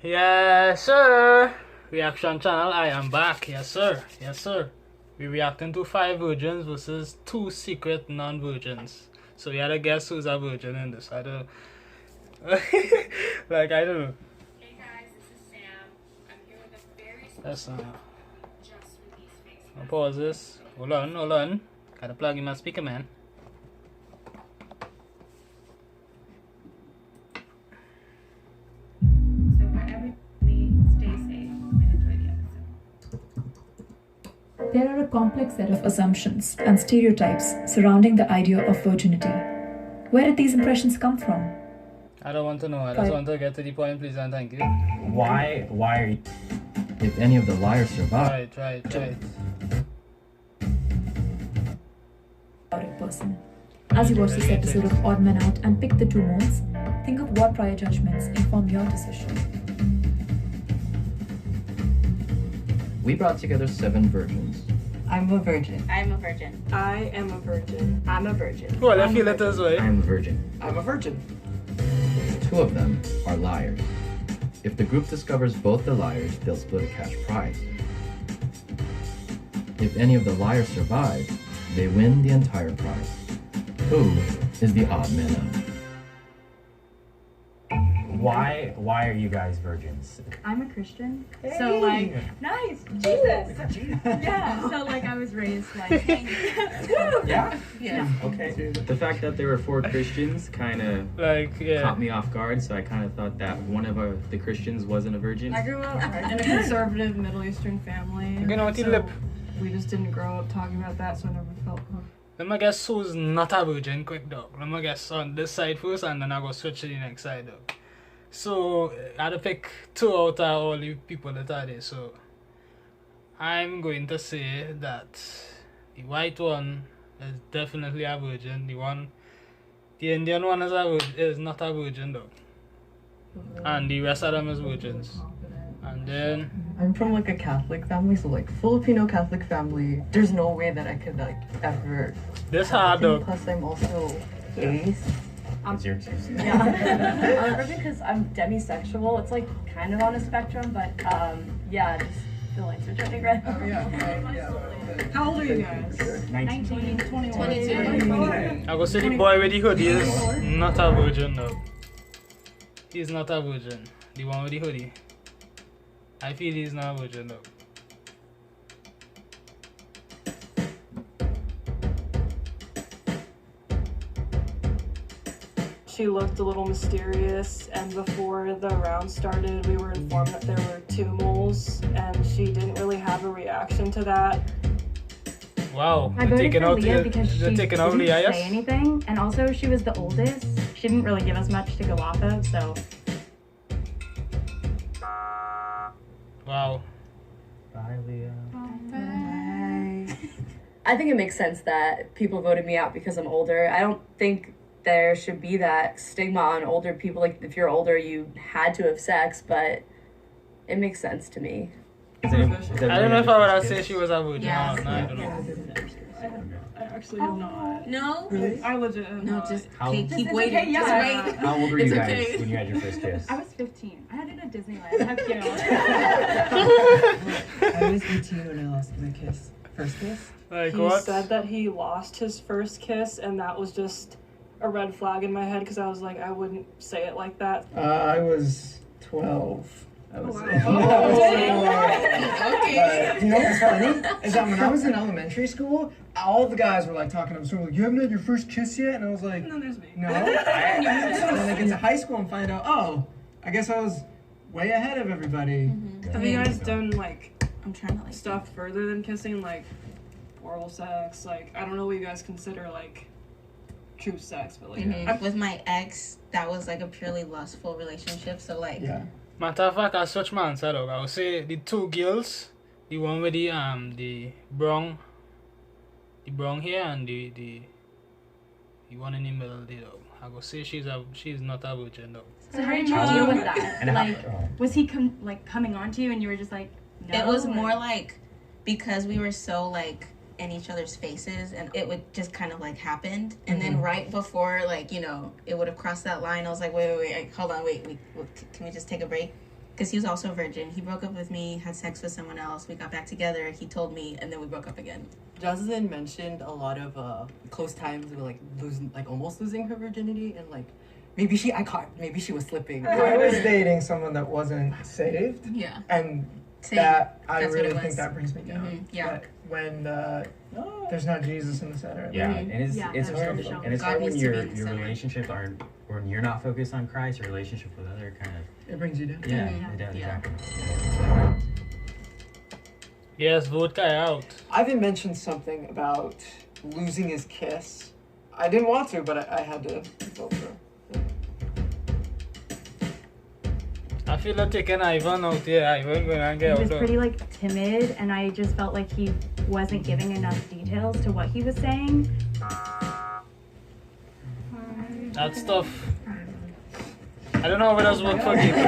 Yes, sir. Reaction channel, I am back. Yes, sir. Yes, sir. We reacting to 5 virgins versus 2 secret non-virgins. So we had to guess who's a virgin in this. I don't like, I don't know. Hey guys, this is Sam. I'm here with a very Let's special just released face I'll mask. pause this. Hold on. Gotta plug in my speaker, man. So for everybody, stay safe and enjoy the episode. There are a complex set of assumptions and stereotypes surrounding the idea of virginity. Where did these impressions come from? I don't want to know. I just want to get to the point, please, and thank you. Why are you... If any of the liars survive... Right. About a person. As you watch this episode of Odd Men Out and pick the two modes, think of what prior judgments inform your decision. We brought together 7 virgins. I'm a virgin. I'm a virgin. I am a virgin. I'm a virgin. Well, I feel it this way. I am a virgin. I'm a virgin. 2 of them are liars. If the group discovers both the liars, they'll split a cash prize. If any of the liars survive, they win the entire prize. Who is the odd man out? Why are you guys virgins? I'm a Christian, so like, nice, Jesus. Yeah, so like I was raised like, Yeah? yeah. Okay. The fact that there were 4 Christians kind of Like, yeah. caught me off guard, so I kind of thought that one of the Christians wasn't a virgin. I grew up in a conservative Middle Eastern family. You know what you so lip. we just didn't grow up talking about that, so I never felt Let me guess who's not a virgin quick, dog. Let me guess on this side first, and then I go switch to the next side, dog. So I had to pick 2 out of all the people that are there. So I'm going to say that the white one is definitely a virgin. The Indian one is not a virgin, dog. And the rest of them is virgins. And then I'm from like a Catholic family, so like Filipino Catholic family. There's no way that I could like ever. this hard, dog. Plus, I'm also ace. What's your excuse? I'm a virgin because I'm demisexual. It's like kind of on a spectrum, but yeah, just the lights are turning red. Oh yeah. How old are you guys? 19, 21, 22. I go say the boy with the hoodie is not a virgin, dog. He's not a virgin. The one with the hoodie. I feel he's not a virgin, dog. She looked a little mysterious, and before the round started, we were informed that there were 2 moles, and she didn't really have a reaction to that. Wow, I they're voted taking for out Leah because she they're didn't taking out Leah, say yes? anything, and also she was the oldest. She didn't really give us much to go off of, so Wow. Bye, Leah. I think it makes sense that people voted me out because I'm older. I don't think there should be that stigma on older people. Like, if you're older, you had to have sex, but it makes sense to me. I don't know if I would have said she was a virgin. Yes. No, I don't know. I actually have not. No? I legit have No, not. just How- keep It's waiting. okay, Just yeah. wait. How old were you It's guys okay. when you had your first kiss? I was 15. I had it at Disneyland. How cute. I was 18 when I lost my first kiss. Like He what? said that he lost his first kiss, and that was just a red flag in my head because I was like, I wouldn't say it like that. I was 12. I was. Okay. You know what's funny? Is that when I was in elementary school, all the guys were like talking to me, so like, you haven't had your first kiss yet? And I was like, And then there's me. no. And then I get to high school and find out, oh, I guess I was way ahead of everybody. Have you guys done like I'm trying to like stuff further than kissing, like oral sex? Like, I don't know what you guys consider like true sex, but like With my ex, that was like a purely lustful relationship. So like, Yeah. Matter of fact, I switch my answer, dog. I would say the 2 girls, the one with the brown hair, and the one in the middle, the dog. I would say she's not a virgin, dog. So how did you deal with that? And Like, was he coming on to you and you were just like, no? it was or- more like because we were so like in each other's faces, and it would just kind of like happened, and then right before like it would have crossed that line, I was like, wait, hold on, wait, can we just take a break? because he was also a virgin. He broke up with me, had sex with someone else. We got back together. He told me, and then we broke up again. Jocelyn mentioned a lot of close times with almost losing her virginity, and maybe she was slipping. I was dating someone that wasn't saved. Yeah. And Same. that I That's what really it think was. that brings me down. Yeah. But when there's not Jesus in the center. Yeah, Mhm. and it's Yeah, it's that's hard, true. and it's God hard when needs to be your in the your center. relationships aren't, when you're not focused on Christ. Your relationship with other kind of It brings you down. yeah, Mhm. it does, Yeah. exactly. Yes, vote Kai out. Ivan mentioned something about losing his kiss. I didn't want to, but I had to go through. I feel like taking Ivan out here. Ivan going to He get was out. pretty like timid, and I just felt like he wasn't giving enough details to what he was saying. That stuff. I don't know what else work for people.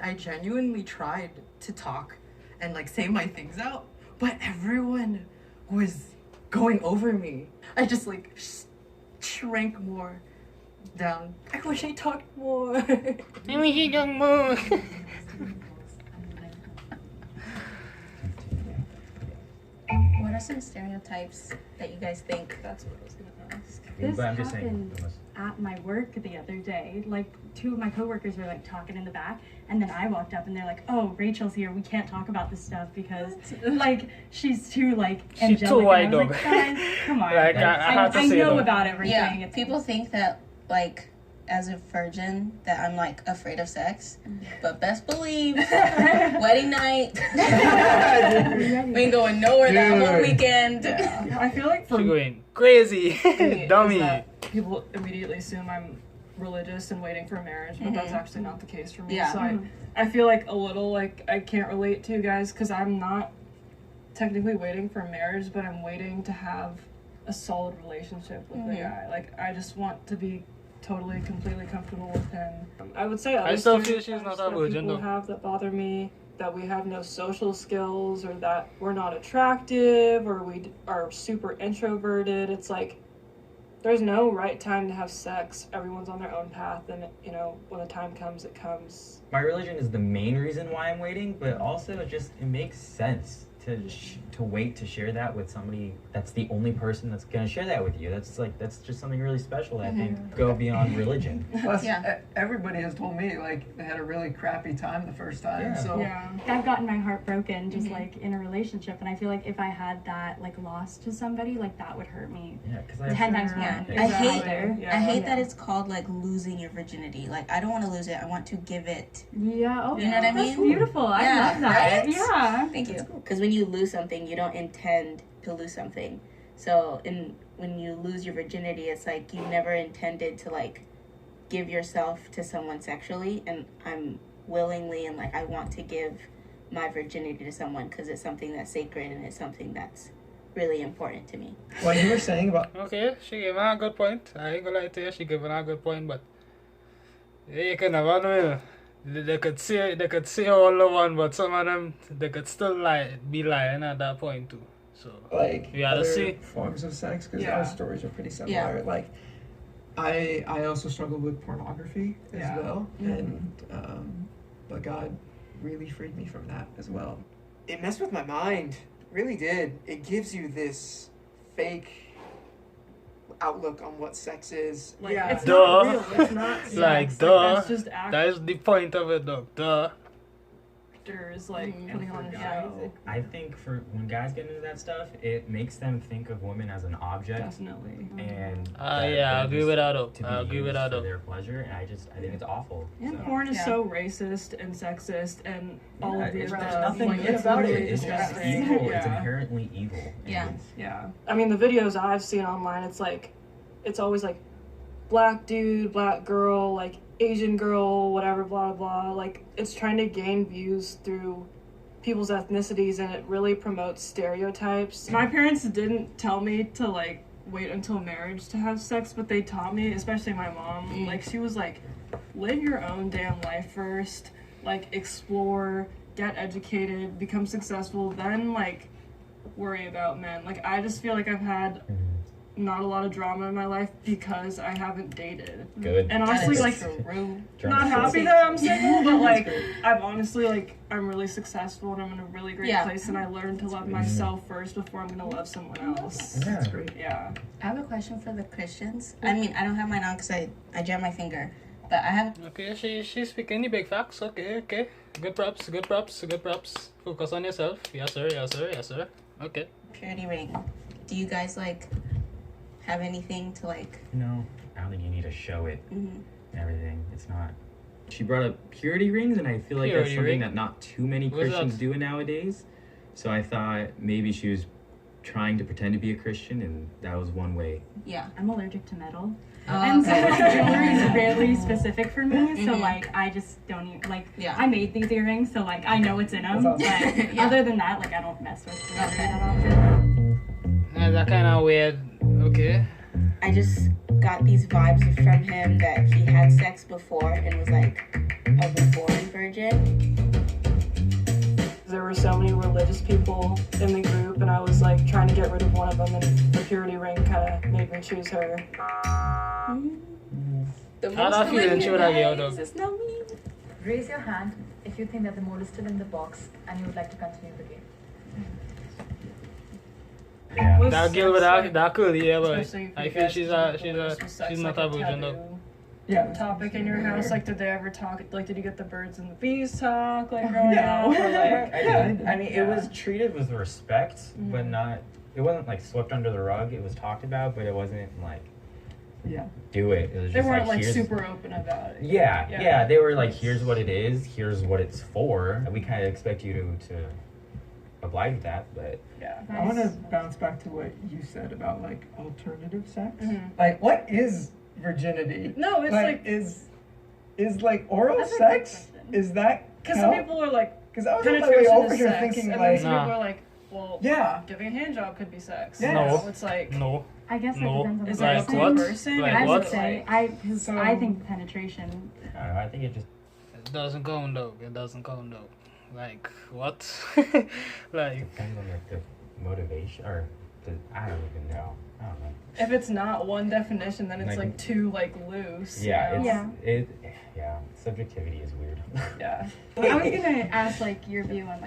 I genuinely tried to talk and say my things out, but everyone was going over me. I just shrank more down. I wish I talked more. I wish you done more. What are some stereotypes that you guys think? That's what I was gonna ask. This But I'm just saying, happened at my work the other day. Like, two of my coworkers were talking in the back, and then I walked up and they're like, "Oh, Rachel's here. We can't talk about this stuff because she's too She's too angelic." wide And I was dog. like, "Guys, come on. Like, I had to I say know that. about everything." Yeah, It's- people think that as a virgin that I'm afraid of sex, but best believe wedding night. We ain't going nowhere that whole weekend. I feel like for She going crazy. me, Dummy. is that people immediately assume I'm religious and waiting for marriage, but that's actually not the case for me. Yeah. So I feel a little I can't relate to you guys because I'm not technically waiting for marriage, but I'm waiting to have a solid relationship with the guy. I just want to be totally, completely comfortable with him. I would say other still feel she's stereotypes not a that virgin, people though. have that bother me, that we have no social skills, or that we're not attractive, or we are super introverted. It's there's no right time to have sex. Everyone's on their own path, and when the time comes, it comes. My religion is the main reason why I'm waiting, but also it makes sense to wait to share that with somebody that's the only person that's gonna share that with you. That's just something really special that I think go beyond religion. Plus, Yeah. everybody has told me they had a really crappy time the first time. Yeah. So Yeah. I've gotten my heart broken just in a relationship, and I feel like if I had that lost to somebody, that would hurt me Yeah, because 10 times more. Yeah. than I it's hate- out there. Yeah. I hate that it's called losing your virginity. I don't want to lose it. I want to give it. Yeah, oh, You know what I that's mean? beautiful. I Yeah, love that. right? Yeah. Thank you. Because when you lose something, you don't intend to lose something. So when you lose your virginity, it's you never intended to give yourself to someone sexually, and I'm willingly and I want to give my virginity to someone because it's something that's sacred and it's something that's really important to me. what you were saying about Okay, she gave a good point. I ain't gonna lie to you, she gave a good point, but you can never know. They could say all the one, but some of them they could still be lying at that point too. So we gotta other see. forms of sex because Yeah. our stories are pretty similar. Yeah. I also struggled with pornography as Yeah. well, and but God really freed me from that as well. It messed with my mind, really did. It gives you this fake outlook on what sex is. Yeah. It's Duh. not real. It's not sex. Duh. That's just That is the point of it, though. Duh. actors And putting on for a guys, show. I think for when guys get into that stuff, it makes them think of women as an object. Definitely. And Yeah, I agree with that, though. to be I agree with used that, for though. their pleasure, and I think it's awful. And So. porn is Yeah. so racist and sexist and all Yeah, of the there's above. nothing good it's about it. literally It's just disgusting. evil. It's Yeah. inherently evil. Yeah. And Yeah. I mean, the videos I've seen online, it's always black dude, black girl, Asian girl, whatever, blah, blah. It's trying to gain views through people's ethnicities, and it really promotes stereotypes. My parents didn't tell me to, wait until marriage to have sex, but they taught me, especially my mom, she was live your own damn life first, explore, get educated, become successful, then, worry about men. I just feel I've had not a lot of drama in my life because I haven't dated. Good. And honestly, like, not happy that I'm single, but like, I've honestly, like, I'm really successful and I'm in a really great place, and I learned to love myself first before I'm gonna love someone else. Yeah, that's great. Yeah. I have a question for the Christians. I mean, I don't have mine on because I jammed my finger, but I have. Okay, she's speaking the big facts. Okay. Good props. Focus on yourself. Yes, sir. Okay. Purity ring. Do you guys like have anything to like? No, I don't think you need to show it. Mm-hmm. And everything. It's not. She brought up purity rings, and I feel like Purity that's something ring? that not too many What's Christians that? do nowadays. So I thought maybe she was trying to pretend to be a Christian, and that was one way. Yeah. I'm allergic to metal. And so jewelry is really specific for me, so like I just don't even like. Yeah. I made these earrings, so like I know what's in them. But Yeah. other than that, like I don't mess with jewelry Okay. that often. Yeah, that kind of weird. Okay. I just got these vibes from him that he had sex before and was like a reborn virgin. There were so many religious people in the group, and I was like trying to get rid of one of them, and the purity ring kind of made me choose her. The How that feeling should I get out It's not me. Raise your hand if you think that the mole is still in the box and you would like to continue the game. Yeah. That girl with that curly hair, boy. Especially if I you feel guys she's think was sex she's like not a virgin though. taboo Yeah. topic in your house. Like, did they ever talk? Like, did you get the birds and the bees talk? Like, growing up, or like, I mean, it was treated with respect, but not. It wasn't like swept under the rug. It was talked about, but it wasn't like Yeah. do it. It was they just weren't like, like here's, super open about it. Yeah. They were like, here's what it is. Here's what it's for. We kind of expect you to oblige with that, but Yeah. I want to bounce back to what you said about like alternative sex. Mhm. Like, what is virginity? No, it's like is like oral That's a good sex? question. Is that? because some people are like Because I was on my way penetration over is here sex, thinking and like, then some Nah. people are like, well, yeah, giving a hand job could be sex. Yes. No. It's like No. I guess that No. depends on Is the that Like the person. same what? person? Like I what? would say because So- I think penetration. I don't know. I think it just It doesn't count though. Like what? Like depends on like the motivation or I don't even know. I don't know. if it's not one definition, then it's Like- like too like loose. Yeah, you know? it's yeah. Subjectivity is weird. Yeah. I was gonna ask like your view on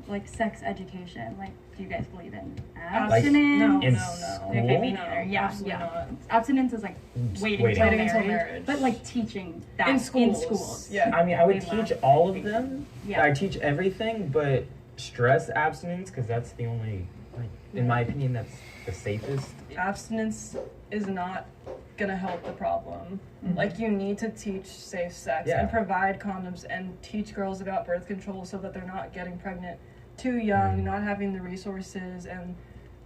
like sex education. Like, do you guys believe in Like, abstinence? No, in no. Okay, me No, neither. Yeah, absolutely yeah. not. Abstinence is like waiting, Waiting. till Waiting until marriage, marriage. but like teaching that In schools. schools. Yeah. I mean, I would Way teach less. all of them. Yeah. I teach everything, but stress abstinence because that's the only, like, in my opinion, that's the safest. Abstinence is not gonna help the problem. Like, you need to teach safe sex Yeah. and provide condoms and teach girls about birth control so that they're not getting pregnant too young, not having the resources, and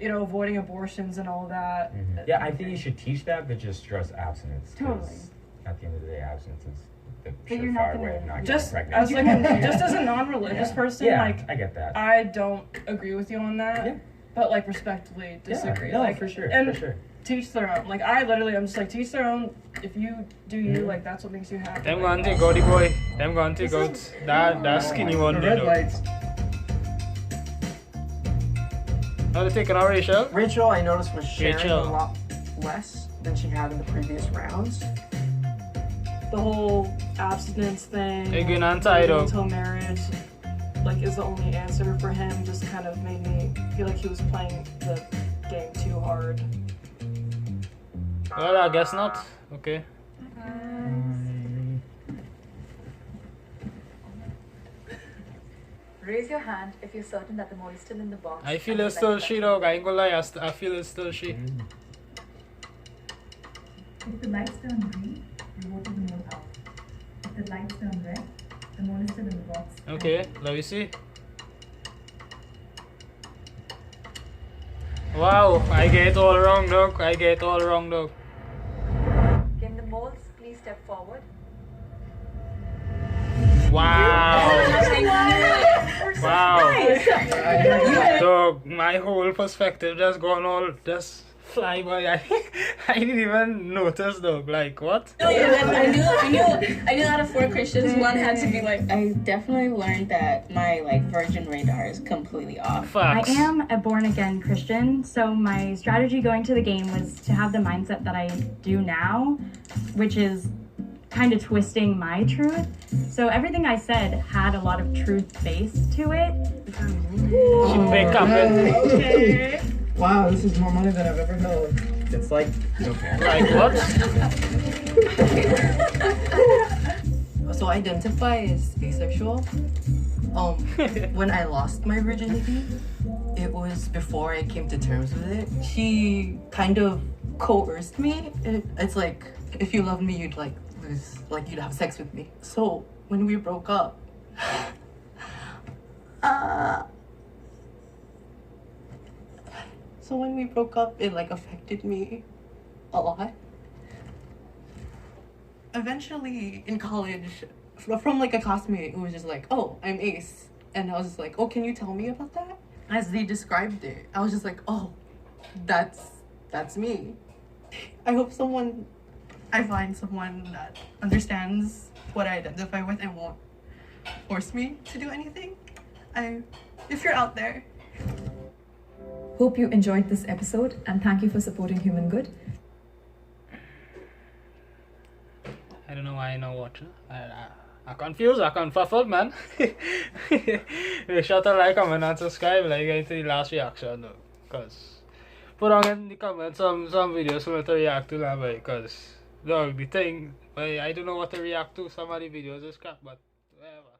avoiding abortions and all that. Yeah, I think you should teach that, but just stress abstinence. 'Cause Totally. At the end of the day, abstinence is the But you're not surefire way gonna- of not Just getting as pregnant. like just as a non-religious Yeah. person, Yeah, like I get that. I don't agree with you on that. Yeah. But like respectfully disagree. Yeah, no, like for sure, and for sure. teach their own. Like I'm just like teach their own. If you do you, like that's what makes you happy. them Like, gonna take out the boy. Them gonna take out that skinny one. the You red know. lights. Are they taking out Rachel? Rachel, I noticed, was sharing Rachel. a lot less than she had in the previous rounds. the whole abstinence thing. Hey, good and tied waiting up. until marriage, like is the only answer for him. Just kind of made me feel like he was playing the game too hard. Well, I guess not. Okay. Raise your hand if you're certain that the mole is still in the box. I feel and it's you'd like still to she, dog. I ain't gonna lie. I feel it's still she. If the lights turn green, you vote the mole out. If the lights turn red, the mole is still in the box. Okay, let me see. Wow, I get it all wrong, dog. Can the moles please step forward? Wow. Wow. Dog, my whole perspective just gone all just Fly boy, I didn't even notice though. Like what? I knew out of 4 Christians, one had to be like. I definitely learned that my like virgin radar is completely off. Facts. I am a born again Christian, so my strategy going to the game was to have the mindset that I do now, which is kind of twisting my truth. So everything I said had a lot of truth base to it. She pick up it. Okay. Wow, this is more money than I've ever held. It's like okay. Like what? So I identify as asexual. When I lost my virginity, it was before I came to terms with it. She kind of coerced me. It's like, if you love me, you'd like lose, like you'd have sex with me. So when we broke up, it like affected me a lot. Eventually in college, from like a classmate who was just like, oh, I'm ace. And I was just like, oh, can you tell me about that? As they described it, I was just like, oh, that's me. I hope I find someone that understands what I identify with and won't force me to do anything. If you're out there. Hope you enjoyed this episode and thank you for supporting Human Good. I don't know why I not watching. I confused, I confuffled, man. Make sure to like, comment, and subscribe. Like, get to the last reaction though. Cause put on in the comments some videos for me to react to now, because dog the thing, I don't know what to react to. Some of the videos is crap, but whatever.